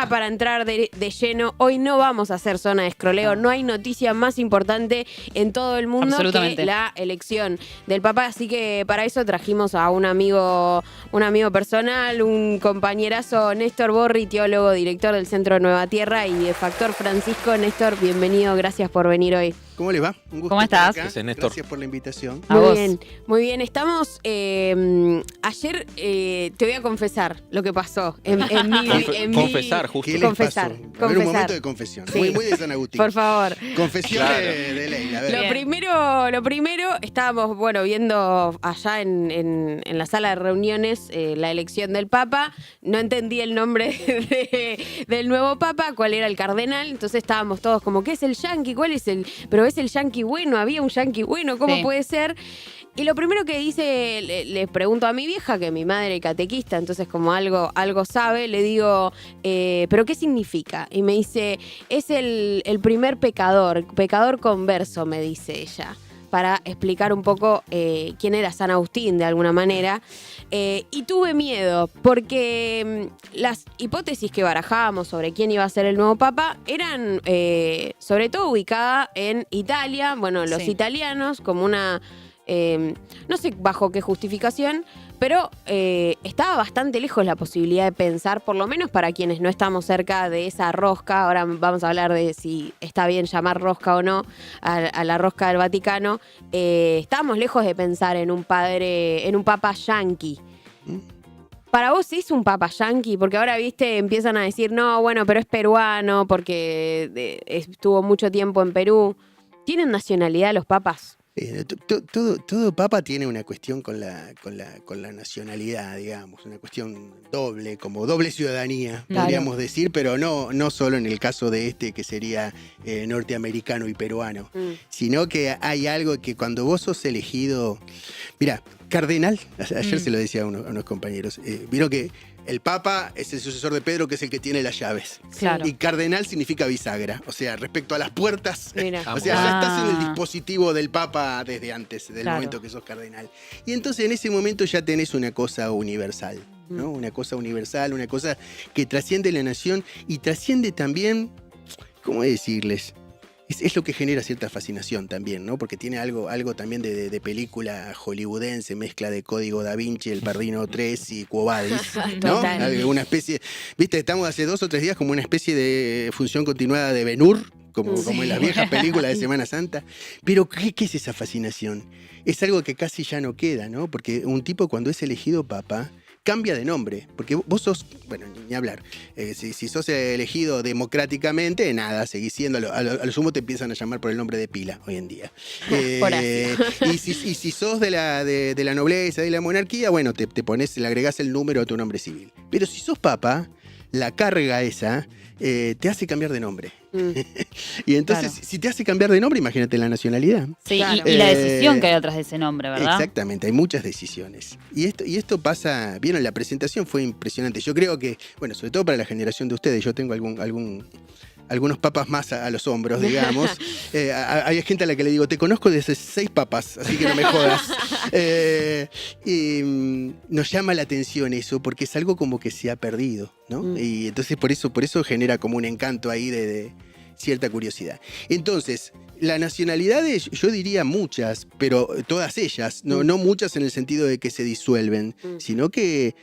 Ya para entrar de lleno, hoy no vamos a hacer zona de escroleo, no hay noticia más importante en todo el mundo que la elección del Papa, así que para eso trajimos a un amigo personal, un compañerazo, Néstor Borri, teólogo, director del Centro Nueva Tierra y de Factor Francisco. Néstor, bienvenido, gracias por venir hoy. ¿Cómo le va? Un gusto. ¿Cómo estás? Gracias por la invitación. Muy bien. Estamos, ayer te voy a confesar lo que pasó Confesar, justo. ¿Qué les pasó? A ver, un momento de confesión. Sí. Muy de San Agustín. Por favor. Confesión Claro. de ley. A ver. Lo primero, estábamos viendo allá en la sala de reuniones la elección del Papa. No entendí el nombre del nuevo Papa, cuál era el cardenal. Entonces estábamos todos como, ¿qué es el yanqui? ¿Cuál es el...? Pero es el yanqui bueno, había un yanqui bueno, ¿cómo puede ser? Y lo primero que dice, le pregunto a mi vieja, que mi madre es catequista, entonces como algo sabe, le digo, ¿pero qué significa? Y me dice, es el primer pecador converso, me dice ella, para explicar un poco quién era San Agustín de alguna manera. Y tuve miedo, porque las hipótesis que barajábamos sobre quién iba a ser el nuevo Papa eran sobre todo ubicadas en Italia, los italianos como una... no sé bajo qué justificación, pero estaba bastante lejos la posibilidad de pensar, por lo menos para quienes no estamos cerca de esa rosca. Ahora vamos a hablar de si está bien llamar rosca o no a la rosca del Vaticano. Estábamos lejos de pensar en un papa yanqui. ¿Para vos es un papa yanqui? Porque ahora, empiezan a decir, no, bueno, pero es peruano porque estuvo mucho tiempo en Perú. ¿Tienen nacionalidad los papas? Todo papa tiene una cuestión con la nacionalidad, digamos, una cuestión doble, como doble ciudadanía, podríamos decir, pero no solo en el caso de que sería norteamericano y peruano, sino que hay algo que cuando vos sos elegido, mira, cardenal, ayer se lo decía a unos compañeros, vieron que el Papa es el sucesor de Pedro, que es el que tiene las llaves. Claro. Y cardenal significa bisagra. O sea, respecto a las puertas. Mira. O sea, ya estás en el dispositivo del Papa desde antes, del momento que sos cardenal. Y entonces en ese momento ya tenés una cosa universal, ¿no? Una cosa universal, una cosa que trasciende la nación y trasciende también, ¿cómo decirles? Es lo que genera cierta fascinación también, ¿no? Porque tiene algo también de película hollywoodense, mezcla de Código Da Vinci, El Padrino 3 y Quo Vadis, ¿no? Una especie, estamos hace 2 o 3 días como una especie de función continuada de Ben-Hur, como en las viejas películas de Semana Santa. Pero ¿qué es esa fascinación? Es algo que casi ya no queda, ¿no? Porque un tipo cuando es elegido papa cambia de nombre, porque vos sos, bueno, ni hablar, si sos elegido democráticamente, nada, seguís siendo, a lo sumo te empiezan a llamar por el nombre de pila hoy en día. Y si sos de la nobleza, de la monarquía, bueno, te pones, le agregás el número a tu nombre civil. Pero si sos papa, la carga esa te hace cambiar de nombre. Y entonces, si te hace cambiar de nombre, imagínate la nacionalidad. Sí, y la decisión que hay detrás de ese nombre, ¿verdad? Exactamente, hay muchas decisiones. Y esto pasa, vieron, la presentación fue impresionante. Yo creo que, bueno, sobre todo para la generación de ustedes, yo tengo algunos papas más a los hombros, digamos. Hay gente a la que le digo, te conozco desde 6 papas, así que no me jodas. Y nos llama la atención eso, porque es algo como que se ha perdido, ¿no? Y entonces por eso genera como un encanto ahí de cierta curiosidad. Entonces, las nacionalidades, yo diría muchas, pero todas ellas, no muchas en el sentido de que se disuelven, sino que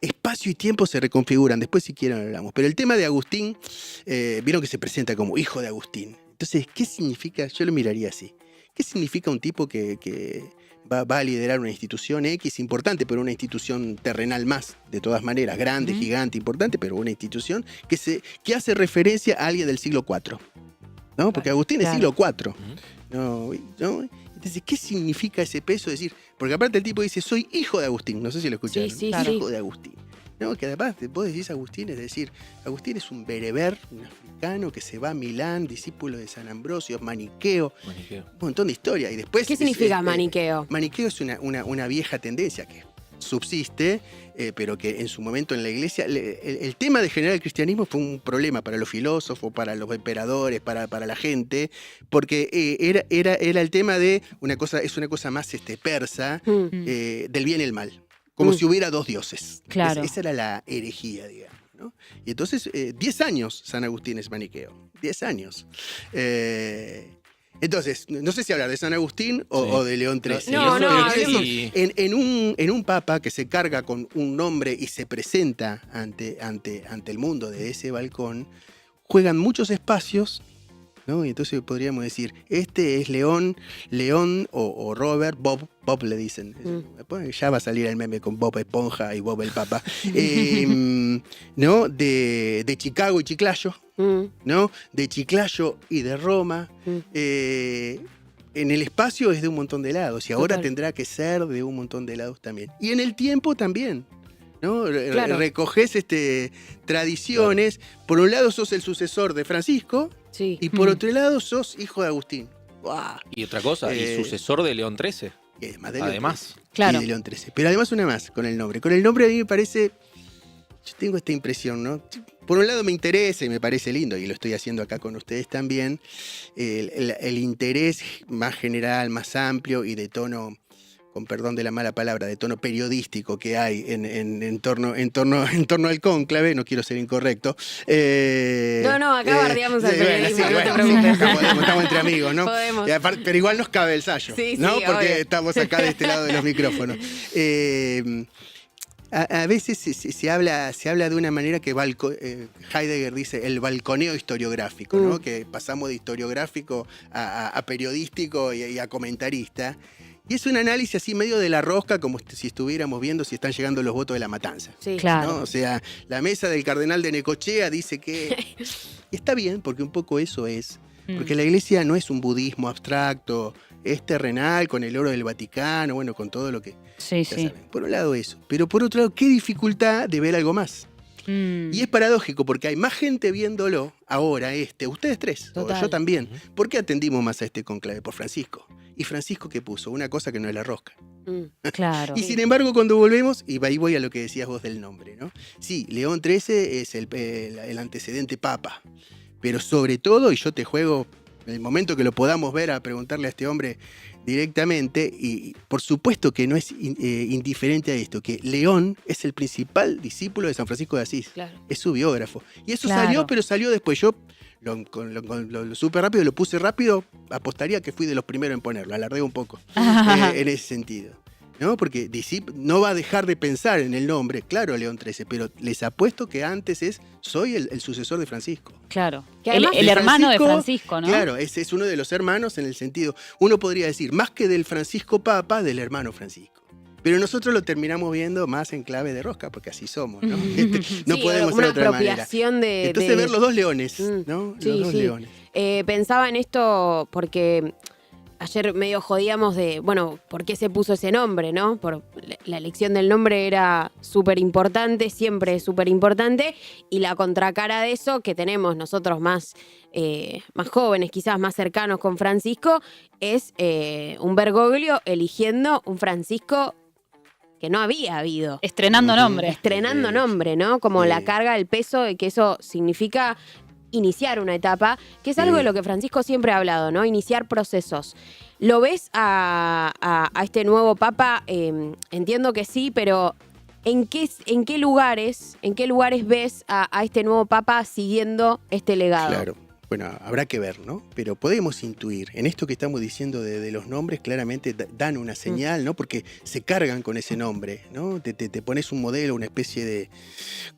espacio y tiempo se reconfiguran. Después, si quieren, hablamos. Pero el tema de Agustín, vieron que se presenta como hijo de Agustín. Entonces, ¿qué significa? Yo lo miraría así. ¿Qué significa un tipo que va a liderar una institución X importante, pero una institución terrenal más, de todas maneras, grande, gigante, importante, pero una institución que hace referencia a alguien del siglo IV, ¿no? Porque Agustín es siglo IV. ¿No? Entonces, ¿qué significa ese peso? Es decir, porque aparte el tipo dice, soy hijo de Agustín, no sé si lo escucharon. Sí, hijo de Agustín. ¿No? Que además vos decís Agustín, es decir, Agustín es un bereber, un africano que se va a Milán, discípulo de San Ambrosio, maniqueo. Un montón de historia. Y después, ¿qué significa maniqueo? Maniqueo es una vieja tendencia que subsiste, pero que en su momento en la iglesia, el tema de generar el cristianismo fue un problema para los filósofos, para los emperadores, para la gente, porque era el tema de es una cosa más persa, del bien y el mal. Como si hubiera 2 dioses. Claro. Esa era la herejía, digamos, ¿no? ¿no? Y entonces, 10 años San Agustín es maniqueo. 10 años. Entonces, no sé si hablar de San Agustín o de León XIII. No, En un papa que se carga con un nombre y se presenta ante el mundo de ese balcón, juegan muchos espacios, ¿no? Y entonces podríamos decir, este es León o Robert, Bob le dicen. Ya va a salir el meme con Bob Esponja y Bob el Papa. ¿No? De Chicago y Chiclayo, ¿no? De Chiclayo y de Roma. En el espacio es de un montón de lados y ahora tendrá que ser de un montón de lados también. Y en el tiempo también, ¿no? Claro. Recogés tradiciones. Por un lado sos el sucesor de Francisco y por otro lado sos hijo de Agustín. ¡Wow! Y otra cosa, y sucesor de León XIII. Además. Claro. Y de León XIII. Pero además una más con el nombre. Con el nombre a mí me parece... Yo tengo esta impresión, ¿no? Por un lado me interesa y me parece lindo, y lo estoy haciendo acá con ustedes también, el interés más general, más amplio y de tono, con perdón de la mala palabra, de tono periodístico que hay en torno al cónclave, no quiero ser incorrecto. No, acá bardeamos al periodismo, no te preocupes. Estamos entre amigos, ¿no? Podemos. Pero igual nos cabe el sayo, Sí, ¿no? sí, Porque obvio. estamos acá de este lado de los micrófonos. A veces se habla de una manera que Heidegger dice el balconeo historiográfico, ¿no? Que pasamos de historiográfico a periodístico y a comentarista. Y es un análisis así medio de la rosca, como si estuviéramos viendo si están llegando los votos de la matanza. Sí. Claro. ¿No? O sea, la mesa del cardenal de Necochea dice que... Y está bien, porque un poco eso es. Porque la iglesia no es un budismo abstracto, es terrenal, con el oro del Vaticano, bueno, con todo lo que... Sí, ya sí. saben. Por un lado eso. Pero por otro lado, qué dificultad de ver algo más. Y es paradójico porque hay más gente viéndolo ahora, ustedes tres, Total. o yo también. ¿Por qué atendimos más a este conclave? Por Francisco. ¿Y Francisco qué puso? Una cosa que no es la rosca. Claro. Y sin embargo, cuando volvemos, y ahí voy a lo que decías vos del nombre, ¿no? Sí, León XIII es el antecedente papa. Pero sobre todo, y yo te juego, en el momento que lo podamos ver, a preguntarle a este hombre directamente, y por supuesto que no es indiferente a esto, que León es el principal discípulo de San Francisco de Asís. Claro. Es su biógrafo. Y eso Claro. salió, pero salió después. Yo lo supe rápido, lo puse rápido, apostaría que fui de los primeros en ponerlo, alardé un poco en ese sentido. ¿No? Porque no va a dejar de pensar en el nombre, claro, León XIII, pero les apuesto que antes soy el sucesor de Francisco. Claro. Que además El De hermano de Francisco, ¿no? Claro, es uno de los hermanos en el sentido, uno podría decir, más que del Francisco Papa, del hermano Francisco. Pero nosotros lo terminamos viendo más en clave de rosca, porque así somos, ¿no? No Sí, podemos como ser de una otra manera. apropiación de... Entonces ver los dos leones, ¿no? Sí, Los dos sí. leones. Pensaba en esto porque ayer medio jodíamos de, bueno, ¿por qué se puso ese nombre, no? La elección del nombre era súper importante, siempre es súper importante, y la contracara de eso que tenemos nosotros más jóvenes, quizás más cercanos con Francisco, es un Bergoglio eligiendo un Francisco que no había habido. Estrenando nombre. Estrenando nombre, ¿no? Como la carga, el peso de que eso significa iniciar una etapa, que es algo de lo que Francisco siempre ha hablado, ¿no? Iniciar procesos. ¿Lo ves a este nuevo papa? Entiendo que sí, pero ¿en qué lugares ves a este nuevo papa siguiendo este legado? Claro. Bueno, habrá que ver, ¿no? Pero podemos intuir, en esto que estamos diciendo de los nombres, claramente dan una señal, ¿no? Porque se cargan con ese nombre, ¿no? Te pones un modelo, una especie de,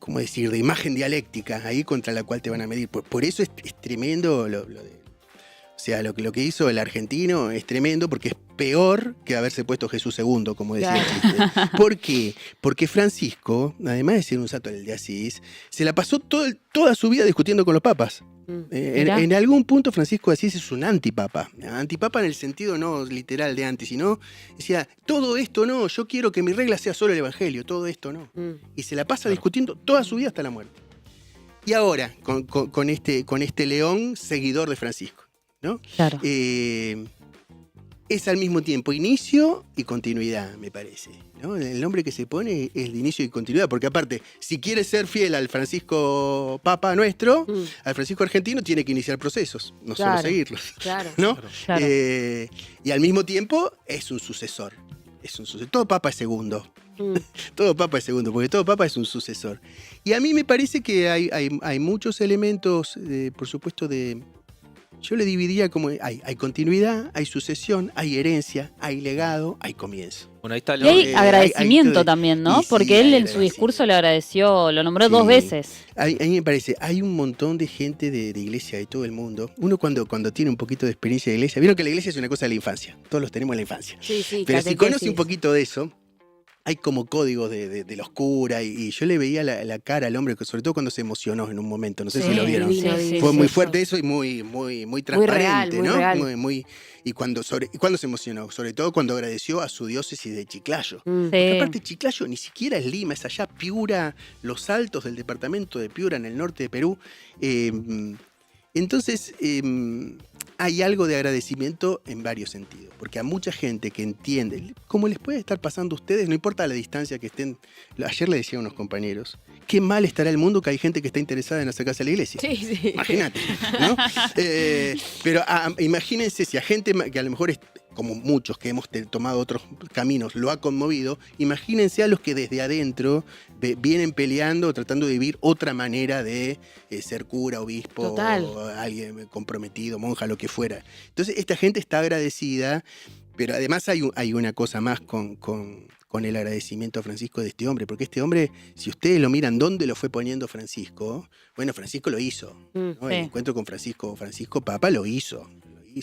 ¿cómo decir?, de imagen dialéctica ahí contra la cual te van a medir. Por eso es tremendo lo que hizo el argentino es tremendo, porque es peor que haberse puesto Jesús II, como decía el chiste. ¿Por qué? Porque Francisco, además de ser un santo del de Asís, se la pasó toda su vida discutiendo con los papas. En algún punto Francisco de Asís es un antipapa. Antipapa en el sentido no literal de anti, sino decía, todo esto no, yo quiero que mi regla sea solo el evangelio, todo esto no. Y se la pasa discutiendo toda su vida hasta la muerte. Y ahora, con este león seguidor de Francisco, ¿no? Claro. Es al mismo tiempo inicio y continuidad, me parece, ¿no? El nombre que se pone es de inicio y continuidad, porque aparte, si quiere ser fiel al Francisco Papa nuestro, al Francisco argentino, tiene que iniciar procesos, no solo seguirlos, Claro. ¿no? Claro. Y al mismo tiempo es un sucesor. es un sucesor. Todo papa es segundo. Todo papa es segundo, porque todo papa es un sucesor. Y a mí me parece que hay muchos elementos, por supuesto, yo le dividiría como hay continuidad, hay sucesión, hay herencia, hay legado, hay comienzo. Bueno, ahí está Y hay agradecimiento también, ¿no? Sí, Porque él en su discurso le agradeció, lo nombró 2 veces. A mí me parece, hay un montón de gente de iglesia de todo el mundo. Uno cuando tiene un poquito de experiencia de iglesia, vieron que la iglesia es una cosa de la infancia, todos los tenemos en la infancia. Sí, Pero si conoce un poquito de eso, hay como códigos de los curas y yo le veía la cara al hombre, sobre todo cuando se emocionó en un momento, no sé si lo vieron. Fue muy fuerte eso y muy transparente, muy ¿no? real. Y cuando se emocionó, sobre todo cuando agradeció a su diócesis de Chiclayo. Sí. Aparte Chiclayo ni siquiera es Lima, es allá Piura, Los Altos del departamento de Piura en el norte de Perú. Entonces, hay algo de agradecimiento en varios sentidos, porque a mucha gente que entiende, como les puede estar pasando a ustedes, no importa la distancia que estén. Ayer le decía a unos compañeros, qué mal estará el mundo que hay gente que está interesada en acercarse a la iglesia. Sí. Imagínate, ¿no? Pero imagínense si a gente que a lo mejor es como muchos que hemos tomado otros caminos, lo ha conmovido, imagínense a los que desde adentro vienen peleando, tratando de vivir otra manera de ser cura, obispo, o alguien comprometido, monja, lo que fuera. Entonces, esta gente está agradecida, pero además hay una cosa más con el agradecimiento a Francisco de este hombre, porque este hombre, si ustedes lo miran, ¿dónde lo fue poniendo Francisco? Bueno, Francisco lo hizo, ¿no? Sí. El encuentro con Francisco Papa lo hizo.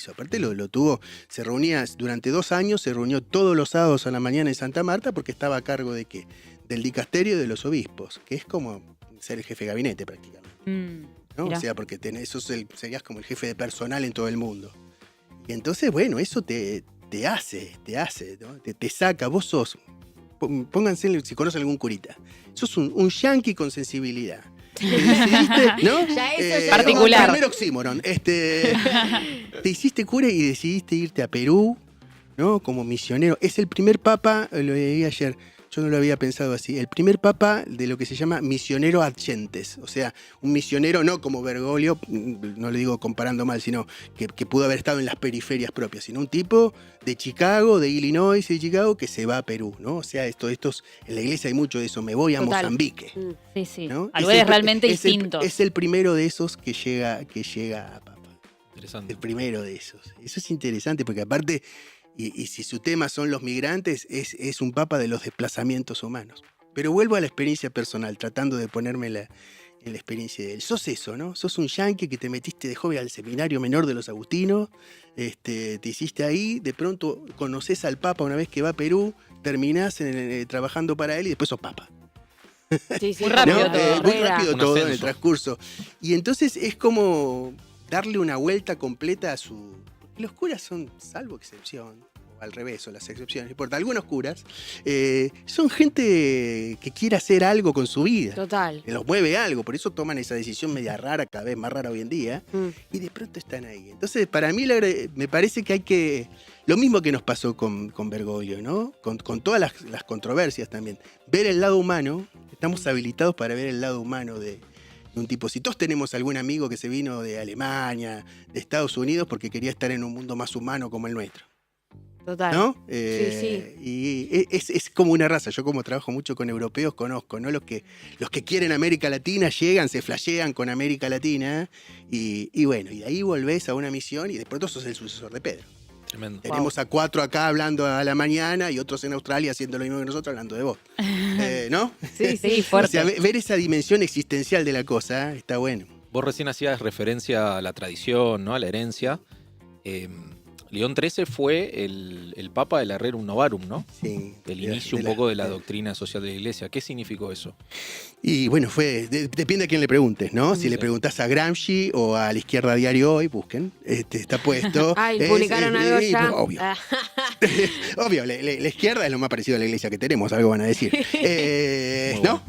Aparte lo tuvo, se reunía durante 2 años, se reunió todos los sábados a la mañana en Santa Marta porque estaba a cargo de ¿qué? Del dicasterio de los obispos, que es como ser el jefe de gabinete prácticamente. ¿No? O sea, porque serías como el jefe de personal en todo el mundo. Y entonces, bueno, eso te hace, ¿no? Te saca, vos sos, pónganse, si conocen algún curita, sos un yanqui con sensibilidad. Decidiste, ¿no? Ya eso particular. Primer oxímoron. Te hiciste cura y decidiste irte a Perú, ¿no? Como misionero. Es el primer papa, lo leí ayer, yo no lo había pensado así, el primer papa de lo que se llama misionero ad gentes. O sea, un misionero no como Bergoglio, no lo digo comparando mal, sino que pudo haber estado en las periferias propias, sino un tipo de Chicago, de Illinois y de Chicago, que se va a Perú, ¿no? O sea, estos en la iglesia hay mucho de eso, me voy a Mozambique. Sí. ¿No? A lugares realmente distintos. Es el primero de esos que llega a papa. Interesante. El primero de esos. Eso es interesante porque aparte, y si su tema son los migrantes, es un papa de los desplazamientos humanos. Pero vuelvo a la experiencia personal, tratando de ponerme en la experiencia de él. Sos eso, ¿no? Sos un yanqui que te metiste de joven al seminario menor de los agustinos, te hiciste ahí, de pronto conoces al papa una vez que va a Perú, terminás trabajando para él y después sos papa. Sí, Muy rápido ¿no? todo. Muy rápido Un todo ascenso. en el transcurso. Y entonces es como darle una vuelta completa a su... Los curas son, salvo excepción, o al revés, o las excepciones, no importa, algunos curas son gente que quiere hacer algo con su vida. Total. Que los mueve algo, por eso toman esa decisión media rara, cada vez más rara hoy en día, y de pronto están ahí. Entonces, para mí me parece que hay que... Lo mismo que nos pasó con Bergoglio, ¿no? Con todas las controversias también. Ver el lado humano, estamos habilitados para ver el lado humano de un tipo. Si todos tenemos algún amigo que se vino de Alemania, de Estados Unidos, porque quería estar en un mundo más humano como el nuestro. Total. ¿No? Sí. Y es como una raza. Yo como trabajo mucho con europeos, conozco, ¿no? Los que quieren América Latina llegan, se flashean con América Latina y bueno, y de ahí volvés a una misión y de pronto sos el sucesor de Pedro. Tremendo. Tenemos a 4 acá hablando a la mañana y otros en Australia haciendo lo mismo que nosotros hablando de vos. ¿No? Sí, fuerte. O sea, ver esa dimensión existencial de la cosa está bueno. Vos recién hacías referencia a la tradición, ¿no? A la herencia. León XIII fue el Papa del Rerum Novarum, ¿no? Sí. Del inicio un poco de la doctrina social de la Iglesia. ¿Qué significó eso? Y bueno, depende a quién le preguntes, ¿no? Si le preguntás a Gramsci o a la Izquierda Diario Hoy, busquen, está puesto. Ay, publicaron algo ya. Obvio. Obvio, la izquierda es lo más parecido a la iglesia que tenemos, algo van a decir. ¿No?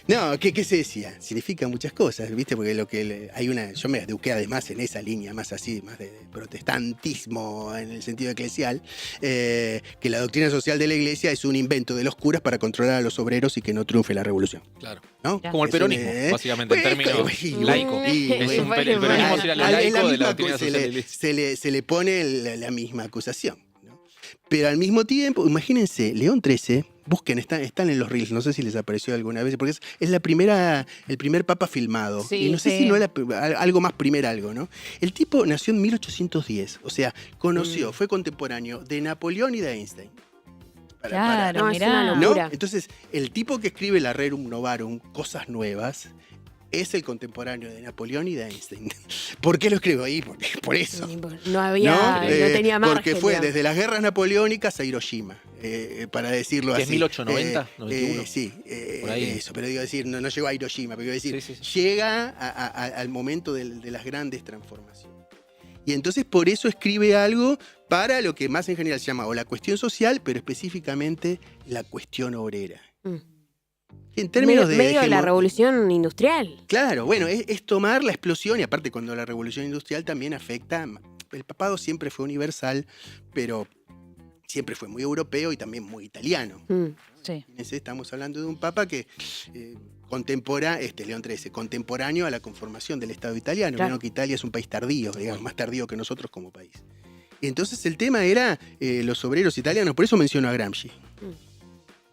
No, ¿qué se decía? Significa muchas cosas, ¿viste? Porque yo me eduqué además en esa línea más así, más de protestantismo en el sentido eclesial, que la doctrina social de la iglesia es un invento de los curas para controlar a los obreros y que no triunfe la revolución. Claro. ¿No? Como el peronismo, básicamente, en términos laicos. El peronismo sería lo laico de la doctrina social de la Iglesia. Se le pone la misma acusación. ¿No? Pero al mismo tiempo, imagínense, León XIII, busquen, están en los reels, no sé si les apareció alguna vez, porque es el primer papa filmado. Sí, y no sé sí. si no era algo más primer algo, ¿no? El tipo nació en 1810, o sea, fue contemporáneo de Napoleón y de Einstein. Claro, No, es mirá. una ¿no? locura. Entonces, el tipo que escribe la Rerum Novarum, Cosas Nuevas, es el contemporáneo de Napoleón y de Einstein. ¿Por qué lo escribo ahí? Por eso. No había, no tenía margen. Porque fue digamos. desde las guerras napoleónicas a Hiroshima, para decirlo ¿Que así. es 1890, 91? Sí, Por ahí. eso, pero digo decir, no llegó a Hiroshima, pero digo decir, Sí. llega al momento de las grandes transformaciones. Y entonces por eso escribe algo para lo que más en general se llama o la cuestión social, pero específicamente la cuestión obrera. Mm. En términos medio de la revolución industrial. Claro, bueno, es tomar la explosión, y aparte cuando la revolución industrial también afecta, el papado siempre fue universal, pero siempre fue muy europeo y también muy italiano. Sí. Fíjense, estamos hablando de un papa que León XIII, contemporáneo a la conformación del Estado italiano. Claro. Vieron que Italia es un país tardío, digamos, más tardío que nosotros como país. Y entonces el tema era los obreros italianos, por eso menciono a Gramsci.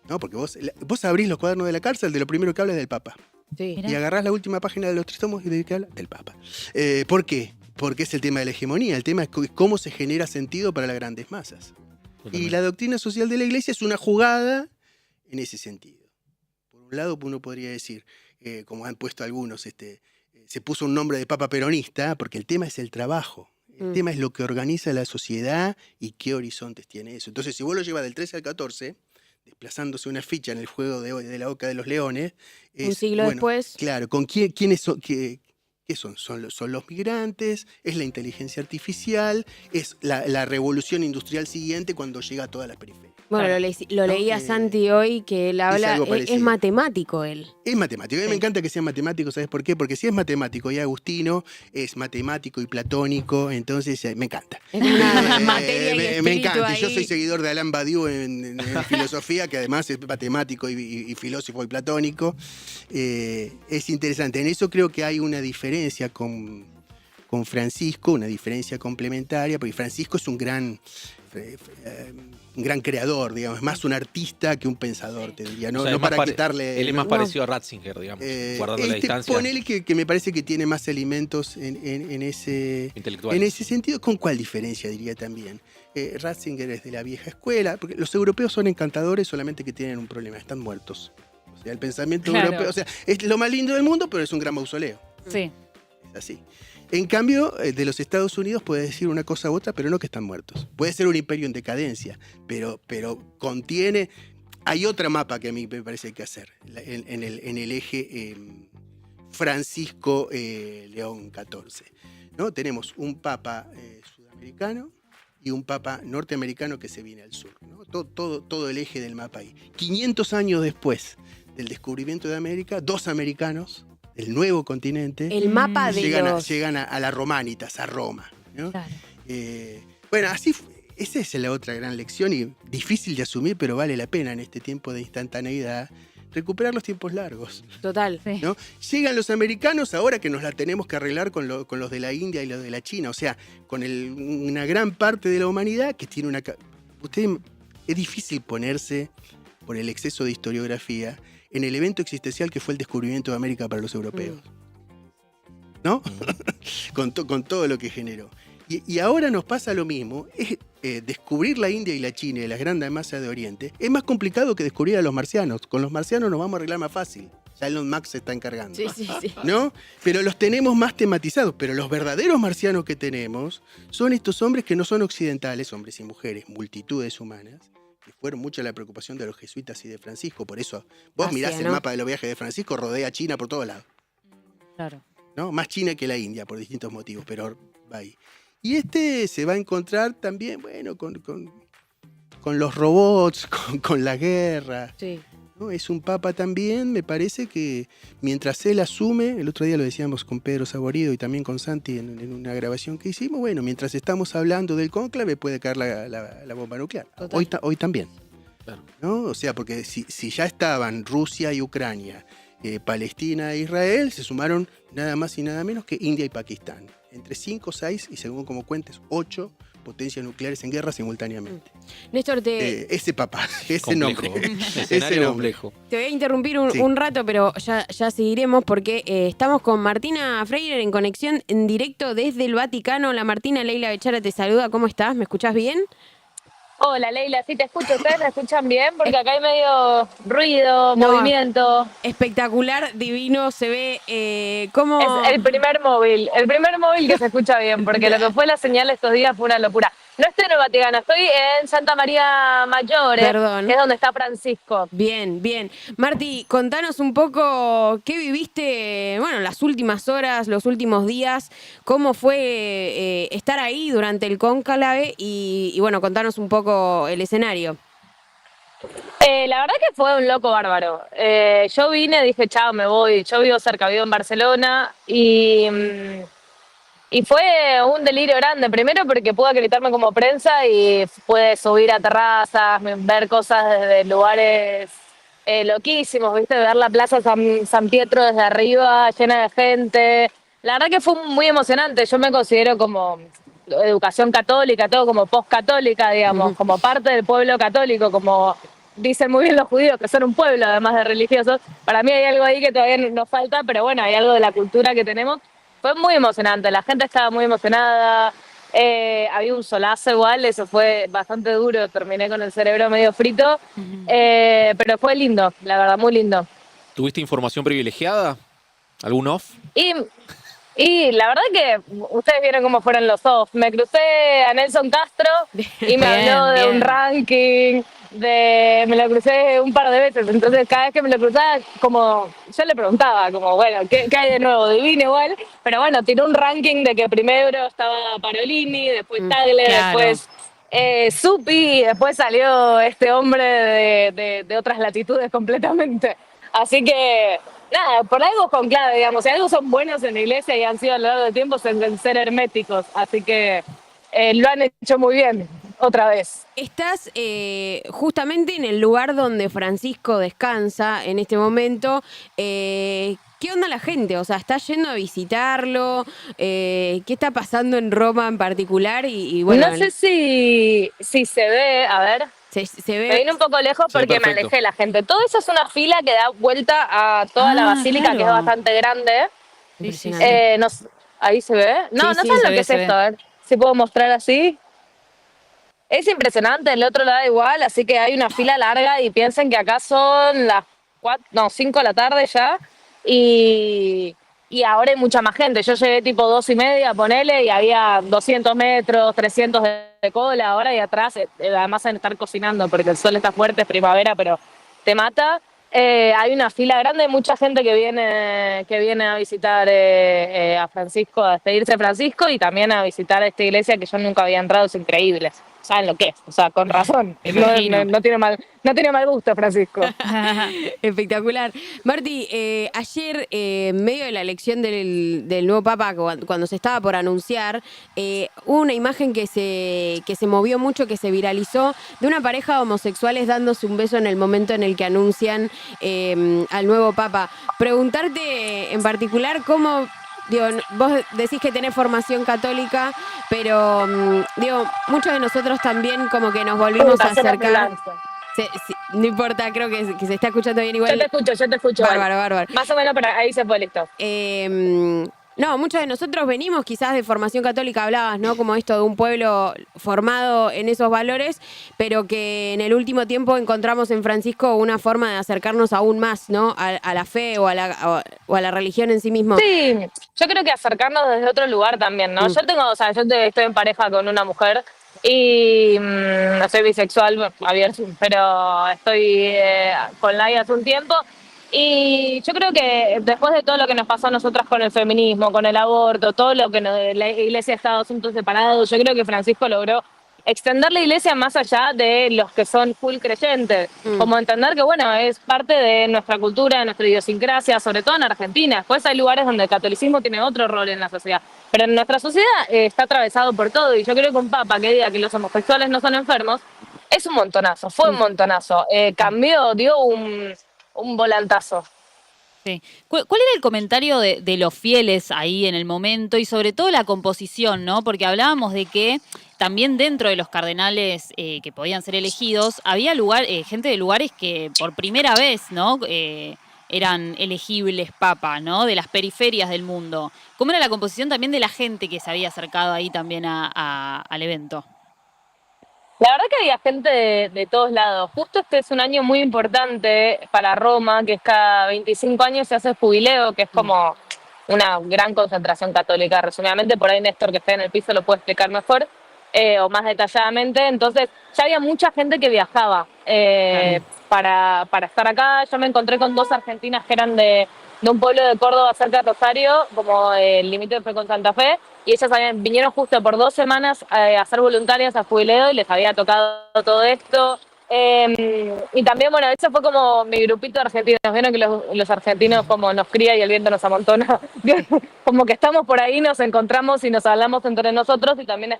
¿No? Porque vos abrís los cuadernos de la cárcel, de lo primero que habla es del Papa. Sí. Mirá. Y agarrás la última página de los 3 tomos y de qué habla del Papa. ¿Por qué? Porque es el tema de la hegemonía, el tema es cómo se genera sentido para las grandes masas. Y la doctrina social de la Iglesia es una jugada en ese sentido. Por un lado, uno podría decir, como han puesto algunos, se puso un nombre de Papa peronista, porque el tema es el trabajo. El tema es lo que organiza la sociedad y qué horizontes tiene eso. Entonces, si vos lo llevas del 13 al 14, desplazándose una ficha en el juego de la Oca de los Leones. Un siglo después. Claro, ¿con quiénes son? ¿Qué son? Son los migrantes, es la inteligencia artificial, es la revolución industrial siguiente cuando llega a toda la periferia. Bueno, Claro. lo leía Santi hoy, que él habla, algo es parecido. matemático él. Es matemático. A mí Sí. me encanta que sea matemático, ¿sabes por qué? Porque si es matemático y agustino, es matemático y platónico, entonces me encanta. Es una materia y me espíritu encanta. Y yo ahí. soy seguidor de Alain Badiou en filosofía, que además es matemático y filósofo y platónico. Es interesante. En eso creo que hay una diferencia con Francisco, una diferencia complementaria, porque Francisco es un gran creador, digamos, es más un artista que un pensador, te diría, no, O sea, no es más para quitarle... Él es más no. parecido a Ratzinger, digamos, guardando la distancia. Ponele que me parece que tiene más elementos en ese intelectuales. sentido. ¿Con cuál diferencia diría también? Ratzinger es de la vieja escuela, porque los europeos son encantadores, solamente que tienen un problema, están muertos. O sea, el pensamiento Claro. europeo, o sea, es lo más lindo del mundo, pero es un gran mausoleo. Sí. Es así. En cambio, de los Estados Unidos puede decir una cosa u otra, pero no que están muertos. Puede ser un imperio en decadencia, pero contiene... Hay otra mapa que a mí me parece que hay que hacer en el eje Francisco León XIV. ¿No? Tenemos un papa sudamericano y un papa norteamericano que se viene al sur, ¿no? Todo el eje del mapa ahí. 500 años después del descubrimiento de América, 2 americanos del nuevo continente El mapa de llegan a la Romanitas, a Roma, ¿no? Claro. Bueno, así esa es la otra gran lección y difícil de asumir, pero vale la pena en este tiempo de instantaneidad recuperar los tiempos largos, Total. Sí. ¿no? Llegan los americanos ahora que nos la tenemos que arreglar con los de la India y los de la China, o sea, con una gran parte de la humanidad que tiene una... Es difícil ponerse, por el exceso de historiografía, en el evento existencial que fue el descubrimiento de América para los europeos. ¿No? con todo lo que generó. Y ahora nos pasa lo mismo. Descubrir la India y la China y las grandes masas de Oriente es más complicado que descubrir a los marcianos. Con los marcianos nos vamos a arreglar más fácil. Ya Elon Musk se está encargando. Sí. ¿No? Pero los tenemos más tematizados. Pero los verdaderos marcianos que tenemos son estos hombres que no son occidentales, hombres y mujeres, multitudes humanas, que fueron mucho la preocupación de los jesuitas y de Francisco. Por eso vos Asia, mirás el ¿no? mapa de los viajes de Francisco, rodea China por todos lados. Claro. ¿No? Más China que la India por distintos motivos, pero va ahí. Y se va a encontrar también, bueno, con los robots, con la guerra. Sí. ¿No? Es un papa también, me parece que mientras él asume, el otro día lo decíamos con Pedro Saborido y también con Santi en una grabación que hicimos, bueno, mientras estamos hablando del cónclave puede caer la bomba nuclear. Total. Hoy también. Claro. ¿No? O sea, porque si ya estaban Rusia y Ucrania, Palestina e Israel, se sumaron nada más y nada menos que India y Pakistán. Entre 5, 6 y según como cuentes, 8 potencias nucleares en guerra simultáneamente. Néstor, Ese papá, ese Complejo. nombre. Escenario complejo. te voy a interrumpir Sí. un rato, pero ya seguiremos porque estamos con Martina Freire en conexión en directo desde el Vaticano. La Martina, Leila Bechara te saluda. ¿Cómo estás? ¿Me escuchás bien? Hola Leila, sí te escucho. ¿Ustedes me escuchan bien? Porque acá hay medio ruido, No. movimiento. Espectacular, divino, se ve cómo... Es el primer móvil que se escucha bien, porque lo que fue la señal estos días fue una locura. No estoy en el Vaticano, estoy en Santa María Maggiore, Perdón. que es donde está Francisco. Bien, bien. Marti, contanos un poco qué viviste, bueno, las últimas horas, los últimos días, cómo fue estar ahí durante el cónclave y bueno, contanos un poco el escenario. La verdad que fue un loco bárbaro. Yo vine, dije, chao, me voy. Yo vivo cerca, vivo en Barcelona y fue un delirio grande. Primero porque pude acreditarme como prensa y pude subir a terrazas, ver cosas desde lugares loquísimos, ¿viste? Ver la plaza San Pietro desde arriba, llena de gente. La verdad que fue muy emocionante. Yo me considero como educación católica, todo como post-católica, digamos, como parte del pueblo católico, como dicen muy bien los judíos, que son un pueblo además de religiosos. Para mí hay algo ahí que todavía nos falta, pero bueno, hay algo de la cultura que tenemos. Fue muy emocionante, la gente estaba muy emocionada, había un solazo igual, eso fue bastante duro, terminé con el cerebro medio frito, pero fue lindo, la verdad, muy lindo. ¿Tuviste información privilegiada? ¿Algún off? Y la verdad que ustedes vieron cómo fueron los off. Me crucé a Nelson Castro y me Bien, habló de bien. un ranking, me lo crucé un par de veces. Entonces cada vez que me lo cruzaba, como yo le preguntaba, como bueno, ¿qué hay de nuevo? Divino igual. Pero bueno, tiró un ranking de que primero estaba Parolini, después Tagle, claro. después Supi, y después salió este hombre de otras latitudes completamente. Así que, nada, por algo con clave, digamos. Si algo son buenos en la iglesia y han sido a lo largo del tiempo, es en ser herméticos. Así que lo han hecho muy bien, otra vez. Estás justamente en el lugar donde Francisco descansa en este momento. ¿Qué onda la gente? O sea, ¿estás yendo a visitarlo? ¿Qué está pasando en Roma en particular? Y bueno, No sé si se ve, a ver. se Me ve... vine un poco lejos Se ve porque me perfecto. alejé de la gente. Todo eso es una fila que da vuelta a toda la basílica, claro. que es bastante grande. Impresionante. Ahí se ve. No, Sí, no sí, saben se lo ve, que es se esto. ve. A ver si puedo mostrar así. Es impresionante, el otro lado igual, así que hay una fila larga y piensen que acá son las 5 de la tarde ya y ahora hay mucha más gente. Yo llegué tipo 2:30, ponele, y había 200 metros, 300 de cola ahora y atrás, además de estar cocinando porque el sol está fuerte, es primavera, pero te mata. Hay una fila grande, mucha gente que viene a visitar a Francisco, a despedirse de Francisco y también a visitar esta iglesia que yo nunca había entrado, es increíble. Saben lo que es, o sea, con razón. Me imagino. No tiene mal gusto, Francisco. Espectacular. Marti, ayer, en medio de la elección del nuevo Papa, cuando se estaba por anunciar, hubo una imagen que se movió mucho, que se viralizó, de una pareja de homosexuales dándose un beso en el momento en el que anuncian al nuevo Papa. Preguntarte en particular cómo... Digo, vos decís que tenés formación católica, pero digo, muchos de nosotros también como que nos volvimos a acercar. No importa, creo que se está escuchando bien igual. Yo te escucho. Bárbaro, vale. bárbaro. Más o menos, pero ahí se fue listo. No, muchos de nosotros venimos quizás de formación católica, hablabas, ¿no? Como esto de un pueblo formado en esos valores, pero que en el último tiempo encontramos en Francisco una forma de acercarnos aún más, ¿no? A la fe o a la religión en sí mismo. Sí, yo creo que acercarnos desde otro lugar también, ¿no? Yo estoy en pareja con una mujer y no soy bisexual, abierto, pero estoy con Laia hace un tiempo. Y yo creo que después de todo lo que nos pasó a nosotras con el feminismo, con el aborto, todo lo que la iglesia ha estado asuntos separados, yo creo que Francisco logró extender la iglesia más allá de los que son full creyentes, como entender que, bueno, es parte de nuestra cultura, de nuestra idiosincrasia, sobre todo en Argentina. Después hay lugares donde el catolicismo tiene otro rol en la sociedad, pero en nuestra sociedad está atravesado por todo, y yo creo que un papa que diga que los homosexuales no son enfermos es un montonazo, fue un montonazo. Cambió, dio un volantazo. Sí. ¿Cuál era el comentario de los fieles ahí en el momento y sobre todo la composición, ¿no? Porque hablábamos de que también dentro de los cardenales que podían ser elegidos, había gente de lugares que por primera vez, ¿no? Eran elegibles papa, ¿no? De las periferias del mundo. ¿Cómo era la composición también de la gente que se había acercado ahí también al evento? La verdad que había gente de todos lados. Justo este es un año muy importante para Roma, que es cada 25 años se hace el jubileo, que es como una gran concentración católica. Resumidamente, por ahí Néstor, que está en el piso, lo puede explicar mejor o más detalladamente. Entonces, ya había mucha gente que viajaba para estar acá. Yo me encontré con 2 argentinas que eran de un pueblo de Córdoba cerca de Rosario, como el límite fue con Santa Fe, y ellas vinieron justo por 2 semanas a ser voluntarias a jubileo y les había tocado todo esto. Y también, bueno, eso fue como mi grupito de argentinos. Vieron que los argentinos como nos cría y el viento nos amontona. Como que estamos por ahí, nos encontramos y nos hablamos entre nosotros y también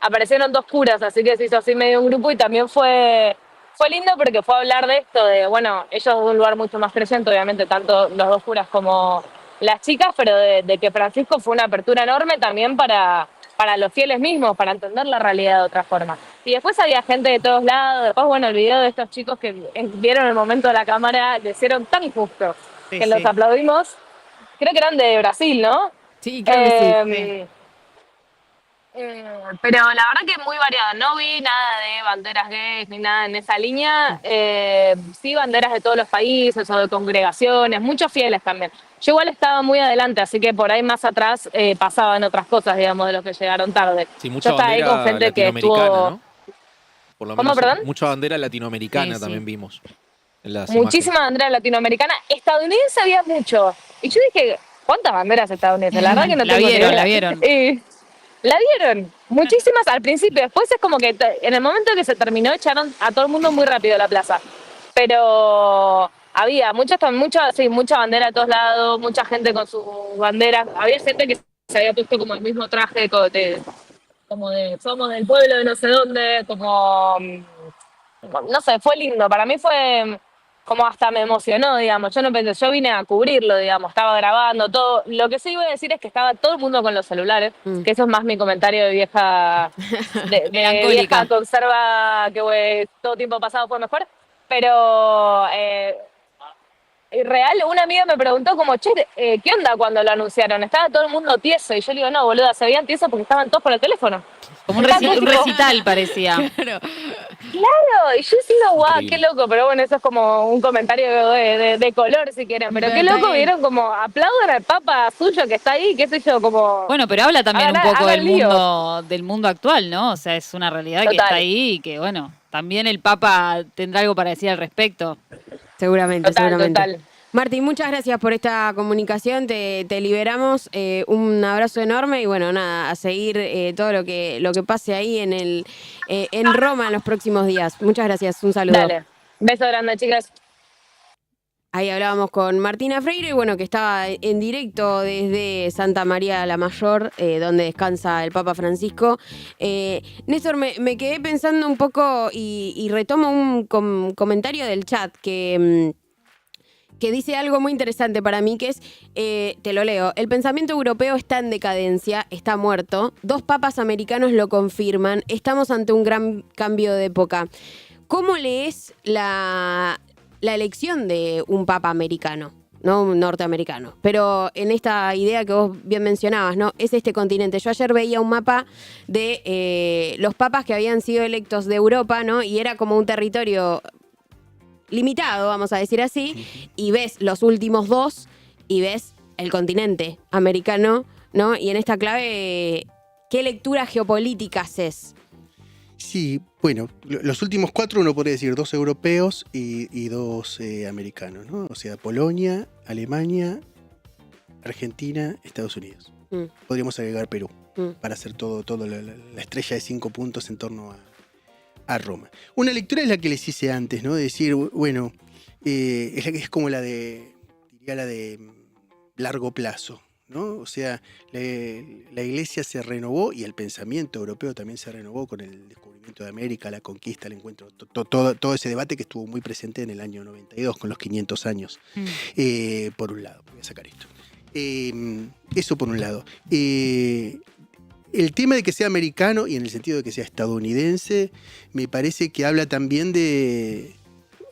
aparecieron 2 curas, así que se hizo así medio un grupo y también fue lindo porque fue a hablar de esto, de, bueno, ellos de un lugar mucho más creyente, obviamente, tanto los 2 curas como las chicas, pero de que Francisco fue una apertura enorme también para los fieles mismos, para entender la realidad de otra forma. Y después había gente de todos lados, después, bueno, el video de estos chicos que vieron el momento de la cámara, le hicieron tan injusto que los aplaudimos. Creo que eran de Brasil, ¿no? Sí, creo que sí. Pero la verdad que muy variada. No vi nada de banderas gays ni nada en esa línea. Sí, banderas de todos los países o de congregaciones, muchos fieles también. Yo igual estaba muy adelante, así que por ahí más atrás pasaban otras cosas, digamos, de los que llegaron tarde. Sí, mucha Yo estaba ahí bandera con gente que latinoamericana, estuvo... ¿no? Por lo ¿Cómo, menos perdón? mucha bandera latinoamericana Sí, también vimos en las Muchísima bandera latinoamericana. Estadounidense había mucho. Y yo dije, ¿cuántas banderas estadounidenses? La verdad que no La tengo ni idea. vieron, la vieron. La dieron, muchísimas al principio. Después es como que en el momento que se terminó echaron a todo el mundo muy rápido de la plaza. Pero había mucha bandera de todos lados, mucha gente con sus banderas. Había gente que se había puesto como el mismo traje como de somos del pueblo de no sé dónde, como no sé, fue lindo. Para mí fue como hasta me emocionó, digamos. Yo no pensé, yo vine a cubrirlo, digamos. Estaba grabando todo. Lo que sí voy a decir es que estaba todo el mundo con los celulares, que eso es más mi comentario de vieja, de Melancólica. vieja que observa que todo tiempo pasado fue mejor. Pero real, una amiga me preguntó como, che, ¿qué onda cuando lo anunciaron? Estaba todo el mundo tieso. Y yo le digo, no, boluda, se veían tiesos porque estaban todos por el teléfono. Como un recital parecía. Claro, y yo diciendo, guau, qué Increíble. loco, pero bueno, eso es como un comentario de color si quieren, pero qué loco, vieron como aplauden al papa suyo que está ahí, qué sé yo, como... Bueno, pero habla también un Hagan- poco hagan lío. del mundo actual, ¿no? O sea, es una realidad que Total. está ahí y que, bueno, también el Papa tendrá algo para decir al respecto. Seguramente, Total, seguramente. total. Martín, muchas gracias por esta comunicación, te liberamos, un abrazo enorme y bueno, nada, a seguir todo lo que pase ahí en Roma en los próximos días. Muchas gracias, un saludo. Dale, beso grande, chicas. Ahí hablábamos con Martina Freire, bueno, que estaba en directo desde Santa María la Mayor, donde descansa el Papa Francisco. Néstor, me quedé pensando un poco y retomo un comentario del chat que dice algo muy interesante para mí, que es, te lo leo, el pensamiento europeo está en decadencia, está muerto, 2 papas americanos lo confirman, estamos ante un gran cambio de época. ¿Cómo lees la elección de un papa americano? No un norteamericano, pero en esta idea que vos bien mencionabas, ¿no? Es este continente. Yo ayer veía un mapa de los papas que habían sido electos de Europa, ¿no? Y era como un territorio limitado, vamos a decir así, y ves los últimos 2 y ves el continente americano, ¿no? Y en esta clave, ¿qué lectura geopolítica haces? Sí, bueno, los últimos 4 uno podría decir 2 europeos y 2 americanos, ¿no? O sea, Polonia, Alemania, Argentina, Estados Unidos. Podríamos agregar Perú para hacer todo la estrella de 5 puntos en torno a Roma. Una lectura es la que les hice antes, ¿no? De decir, bueno, es como diría la de largo plazo, ¿no? O sea, la Iglesia se renovó y el pensamiento europeo también se renovó con el descubrimiento de América, la conquista, el encuentro, todo ese debate que estuvo muy presente en el año 92 con los 500 años. Por un lado, voy a sacar esto. Eso por un lado. El tema de que sea americano y en el sentido de que sea estadounidense, me parece que habla también de...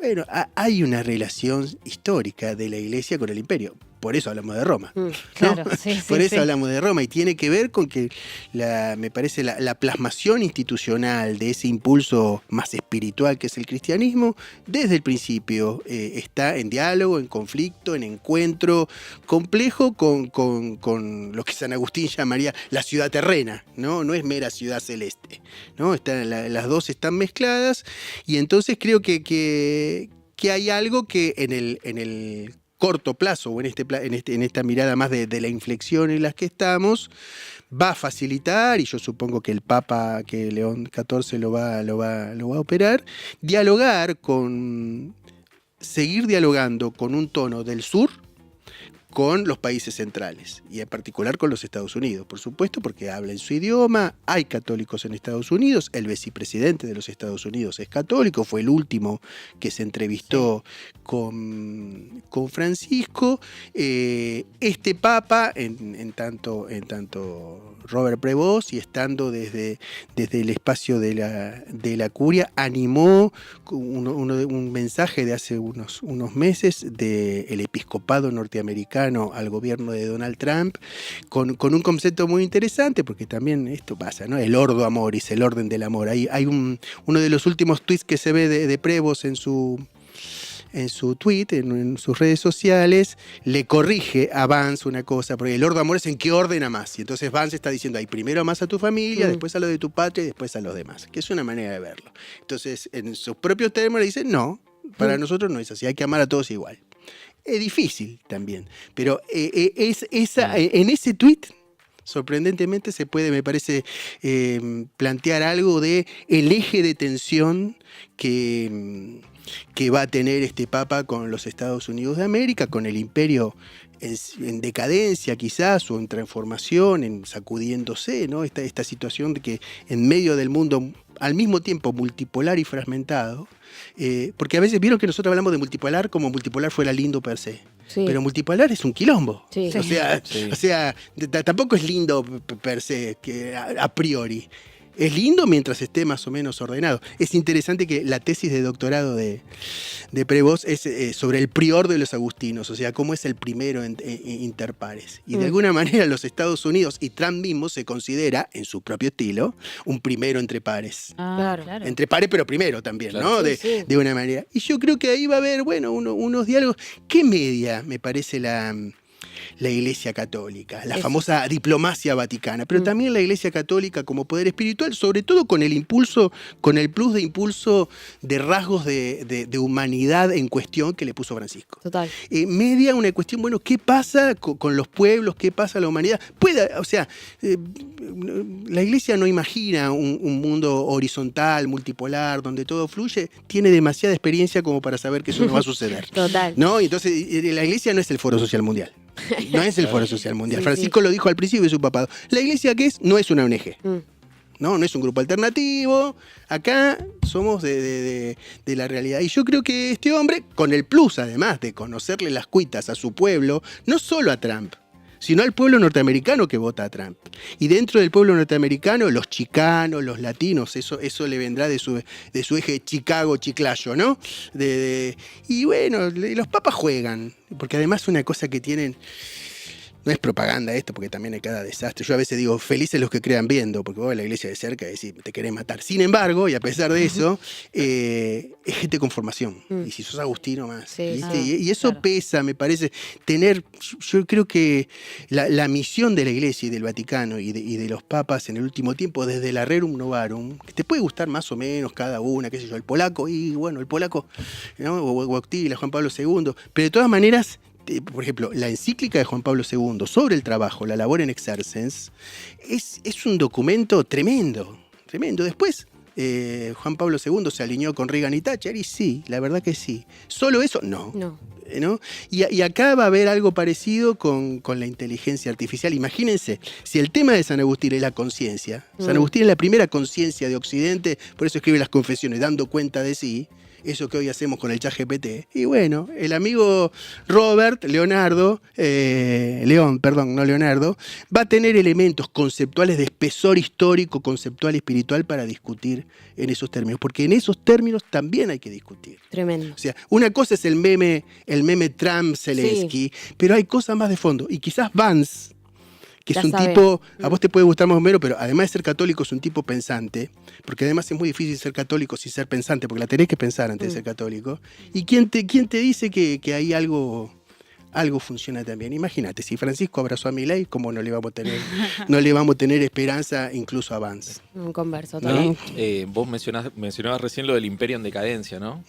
Bueno, hay una relación histórica de la Iglesia con el imperio. Por eso hablamos de Roma. Claro, ¿no? sí, Por eso sí. hablamos de Roma y tiene que ver con que me parece la plasmación institucional de ese impulso más espiritual que es el cristianismo, desde el principio está en diálogo, en conflicto, en encuentro complejo con lo que San Agustín llamaría la ciudad terrena, ¿no? No es mera ciudad celeste, ¿no? Las dos están mezcladas y entonces creo que hay algo que en el corto plazo o en esta mirada más de la inflexión en la que estamos, va a facilitar, y yo supongo que el Papa, que León XIV lo va a operar, seguir dialogando con un tono del sur con los países centrales y en particular con los Estados Unidos, por supuesto, porque hablan su idioma, hay católicos en Estados Unidos, el vicepresidente de los Estados Unidos es católico, fue el último que se entrevistó con Francisco. Este Papa, en tanto Robert Prevost y estando desde el espacio de la curia, animó un mensaje de hace unos meses del episcopado norteamericano al gobierno de Donald Trump, con un concepto muy interesante, porque también esto pasa, ¿no? El ordo amoris, el orden del amor. Hay uno de los últimos tweets que se ve de Prevost en su tweet, en sus redes sociales, le corrige a Vance una cosa, porque el ordo amor es en qué orden amás. Y entonces Vance está diciendo, primero amás a tu familia, después a lo de tu patria y después a los demás, que es una manera de verlo. Entonces, en sus propios términos le dicen, no, para nosotros no es así, hay que amar a todos igual. Es difícil también, pero en ese tuit sorprendentemente se puede, me parece, plantear algo de el eje de tensión que va a tener este Papa con los Estados Unidos de América, con el imperio en decadencia quizás, o en transformación, en sacudiéndose, ¿no? Esta situación de que en medio del mundo al mismo tiempo multipolar y fragmentado, porque a veces vieron que nosotros hablamos de multipolar como multipolar fuera lindo per se. Sí. Pero multipolar es un quilombo. Sí. O sea, tampoco es lindo per se, que a priori. Es lindo mientras esté más o menos ordenado. Es interesante que la tesis de doctorado de Prevost es sobre el prior de los agustinos, o sea, cómo es el primero inter pares. Y de alguna manera los Estados Unidos y Trump mismo se considera, en su propio estilo, un primero entre pares. Claro. Entre pares, pero primero también, claro. ¿no? De una manera. Y yo creo que ahí va a haber, bueno, unos diálogos. ¿Qué media me parece la Iglesia Católica, la famosa diplomacia vaticana, pero también la Iglesia Católica como poder espiritual, sobre todo con el plus de impulso de rasgos de humanidad en cuestión que le puso Francisco. Total. Media una cuestión, bueno, ¿qué pasa con los pueblos? ¿Qué pasa a la humanidad? La Iglesia no imagina un mundo horizontal, multipolar, donde todo fluye, tiene demasiada experiencia como para saber que eso no va a suceder. Total. ¿No? Entonces, la Iglesia no es el Foro Social Mundial. No es el Foro Social Mundial. Francisco lo dijo al principio de su papado. La Iglesia, ¿qué es? No es una ONG. No es un grupo alternativo. Acá somos de la realidad. Y yo creo que este hombre, con el plus además de conocerle las cuitas a su pueblo, no solo a Trump, sino al pueblo norteamericano que vota a Trump. Y dentro del pueblo norteamericano, los chicanos, los latinos, eso le vendrá de su eje Chicago-Chiclayo, ¿no? Y bueno, los papas juegan, porque además una cosa que tienen... No es propaganda esto, porque también hay cada desastre. Yo a veces digo, felices los que crean viendo, porque vos ves la iglesia de cerca y decís, te querés matar. Sin embargo, y a pesar de eso, es gente con formación. Y si sos agustino más. Sí, y eso claro. Pesa, me parece. Yo creo que la misión de la iglesia y del Vaticano y de los papas en el último tiempo, desde la Rerum Novarum, que te puede gustar más o menos cada una, qué sé yo, el polaco, ¿no? Wojtyla, Juan Pablo II, pero de todas maneras... Por ejemplo, la encíclica de Juan Pablo II sobre el trabajo, la labor en exercens, es un documento tremendo. Después Juan Pablo II se alineó con Reagan y Thatcher, y sí, la verdad que sí. ¿Solo eso? No. ¿No? Y acá va a haber algo parecido con la inteligencia artificial. Imagínense, si el tema de San Agustín es la conciencia, San Agustín es la primera conciencia de Occidente, por eso escribe las confesiones, dando cuenta de sí, eso que hoy hacemos con el ChatGPT. Y bueno, el amigo Leonardo, va a tener elementos conceptuales de espesor histórico, conceptual y espiritual para discutir en esos términos, porque en esos términos también hay que discutir. Tremendo. O sea, una cosa es el meme Trump-Zelensky, pero hay cosas más de fondo. Y quizás Vance, que es un tipo, a vos te puede gustar más o menos, pero además de ser católico es un tipo pensante, porque además es muy difícil ser católico sin ser pensante, porque la tenés que pensar antes de ser católico. ¿Y quién te dice que ahí algo funciona también? Imagínate, si Francisco abrazó a Milei, ¿cómo no le vamos a tener esperanza incluso a Vance? Un converso ¿No? también. Vos mencionabas recién lo del imperio en decadencia, ¿no?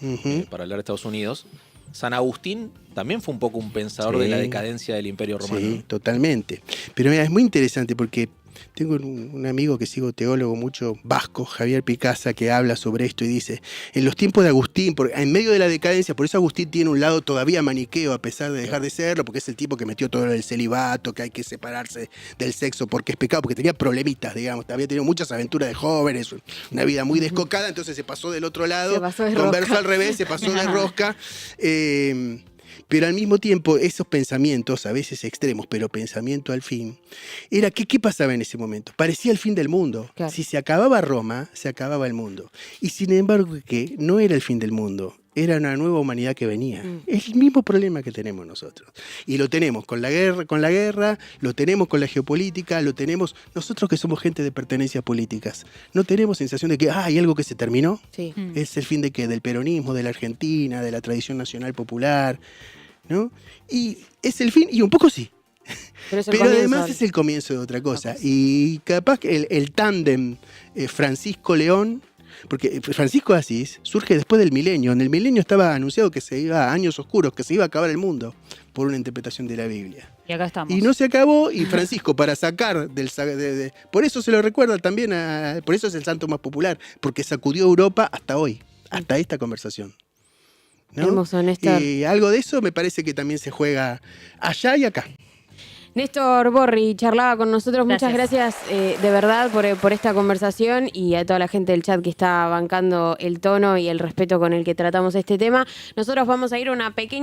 Para hablar de Estados Unidos. San Agustín también fue un poco un pensador de la decadencia del Imperio Romano. Sí, totalmente. Pero mira, es muy interesante porque tengo un amigo que sigo, teólogo mucho, vasco, Javier Picasa, que habla sobre esto y dice, en los tiempos de Agustín, en medio de la decadencia, por eso Agustín tiene un lado todavía maniqueo a pesar de dejar de serlo, porque es el tipo que metió todo el celibato, que hay que separarse del sexo porque es pecado, porque tenía problemitas, digamos, había tenido muchas aventuras de jóvenes, una vida muy descocada, entonces se pasó del otro lado, conversó al revés, se pasó de rosca. Pero al mismo tiempo, esos pensamientos, a veces extremos, pero pensamiento al fin, era ¿qué pasaba en ese momento? Parecía el fin del mundo. Claro. Si se acababa Roma, se acababa el mundo. Y sin embargo, que no era el fin del mundo, era una nueva humanidad que venía. Es el mismo problema que tenemos nosotros. Y lo tenemos con la guerra, lo tenemos con la geopolítica, lo tenemos nosotros que somos gente de pertenencias políticas. No tenemos sensación de que hay algo que se terminó. Sí. Es el fin de ¿qué? Del peronismo, de la Argentina, de la tradición nacional popular, ¿no? Y es el fin, y un poco sí. Pero además es el comienzo de otra cosa. Y capaz que el tándem Francisco-León, porque Francisco de Asís surge después del milenio. En el milenio estaba anunciado que se iba a años oscuros, que se iba a acabar el mundo por una interpretación de la Biblia. Y acá estamos. Y no se acabó, y Francisco, para sacar por eso se lo recuerda también, por eso es el santo más popular, porque sacudió Europa hasta hoy, hasta esta conversación. ¿No? Hermoso, Néstor. Y algo de eso me parece que también se juega allá y acá. Néstor Borri charlaba con nosotros. Muchas gracias de verdad por esta conversación y a toda la gente del chat que está bancando el tono y el respeto con el que tratamos este tema. Nosotros vamos a ir a una pequeña